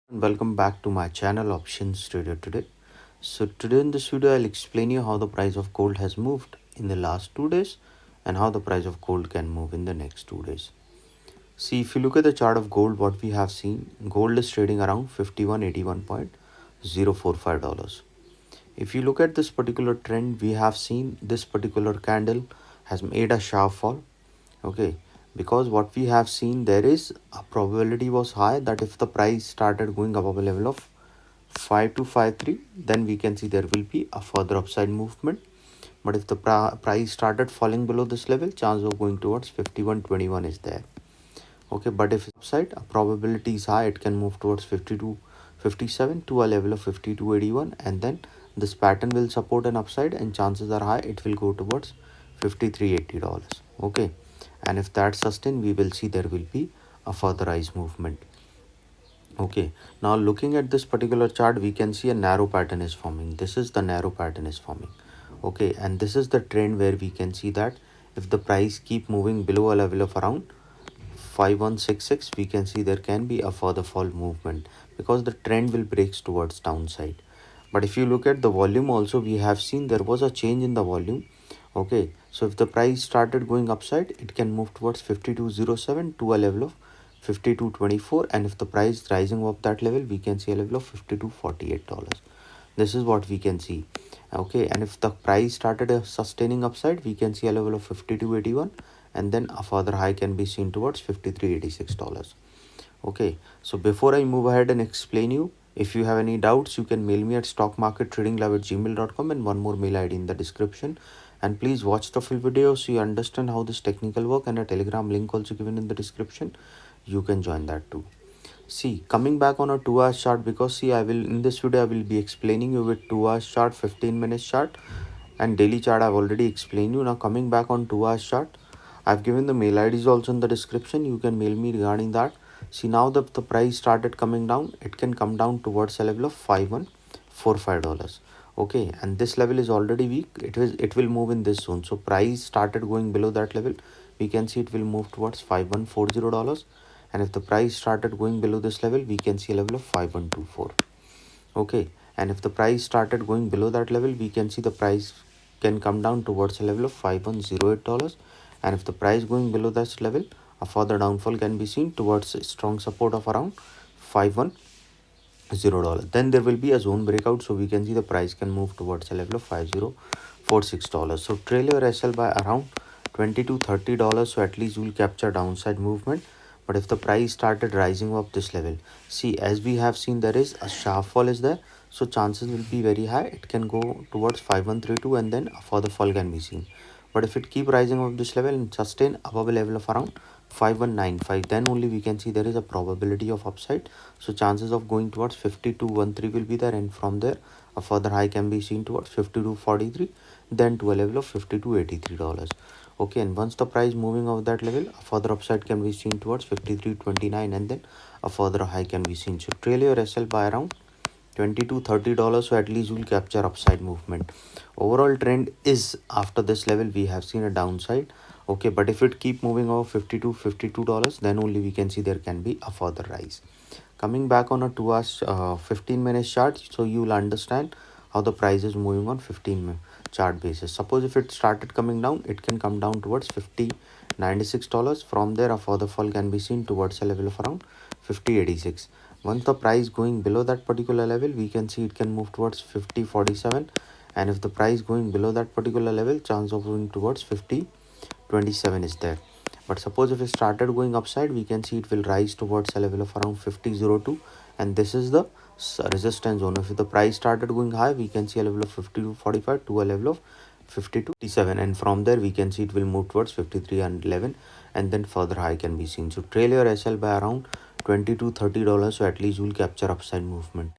Welcome back to my channel Options Trader Today. So today in this video I'll explain you how the price of gold has moved in the last 2 days and how the price of gold can move in the next 2 days. See, if you look at the chart of gold, what we have seen, gold is trading around $5181.045. If you look at this particular trend, we have seen this particular candle has made a sharp fall. Okay, because what we have seen, there is a probability was high that if the price started going above a level of 5253, then we can see there will be a further upside movement. But if the price started falling below this level, chance of going towards 5121 is there. Okay, but if upside, a probability is high, it can move towards 5257 to a level of 5281, and then this pattern will support an upside, and chances are high it will go towards $5380. Okay, and if that's sustained, we will see there will be a further rise movement. Okay, now looking at this particular chart, we can see a narrow pattern is forming. This is the narrow pattern is forming. Okay, and this is the trend where we can see that if the price keep moving below a level of around 5166, we can see there can be a further fall movement because the trend will breaks towards downside. But if you look at the volume also, we have seen there was a change in the volume. Okay, so if the price started going upside, it can move towards 5207 to a level of 5224, and if the price rising up that level, we can see a level of $5248. This is what we can see. Okay, and if the price started a sustaining upside, we can see a level of 5281, and then a further high can be seen towards $5386. Okay, so before I move ahead and explain you, if you have any doubts, you can mail me at stockmarkettradinglab@gmail.com, and one more mail ID in the description. And please watch the full video so you understand how this technical work, and a telegram link also given in the description. You can join that too. See, coming back on a 2 hours chart, because see, I will in this video I will be explaining you with 2 hours chart, 15 minutes chart, and daily chart I've already explained you. Now coming back on 2 hours chart, I've given the mail IDs also in the description. You can mail me regarding that. See, now that the price started coming down, it can come down towards a level of $5145. Okay, and this level is already weak. It will move in this zone. So price started going below that level, we can see it will move towards $5140. And if the price started going below this level, we can see a level of 5124. Okay, and if the price started going below that level, we can see the price can come down towards a level of $5108. And if the price going below that level, a further downfall can be seen towards a strong support of around $510. Then there will be a zone breakout, so we can see the price can move towards a level of $5046. So trail your SL by around $20 to $30, so at least you will capture downside movement. But if the price started rising up this level, see, as we have seen, there is a sharp fall is there, so chances will be very high it can go towards 5132, and then a further fall can be seen. But if it keep rising up this level and sustain above a level of around 5195, then only we can see there is a probability of upside. So chances of going towards 5213 will be there, and from there a further high can be seen towards 5243, then to a level of $5283. Okay, and once the price moving over that level, a further upside can be seen towards 5329, and then a further high can be seen. So trail your SL by around $20 to $30, so at least you will capture upside movement. Overall trend is after this level we have seen a downside. Okay, but if it keep moving over 50 to $52, then only we can see there can be a further rise. Coming back on a 2 hours 15 minutes chart, so you will understand how the price is moving on 15 chart basis. Suppose if it started coming down, it can come down towards $50.96. From there a further fall can be seen towards a level of around 50.86. Once the price going below that particular level, we can see it can move towards 50.47, and if the price going below that particular level, chance of going towards 50.27 is there. But suppose if it started going upside, we can see it will rise towards a level of around 50.02, and this is the resistance zone. If the price started going high, we can see a level of 52.45 to a level of 52.57, and from there we can see it will move towards 53.11, and then further high can be seen. So trail your SL by around $20 to $30, so at least you will capture upside movement.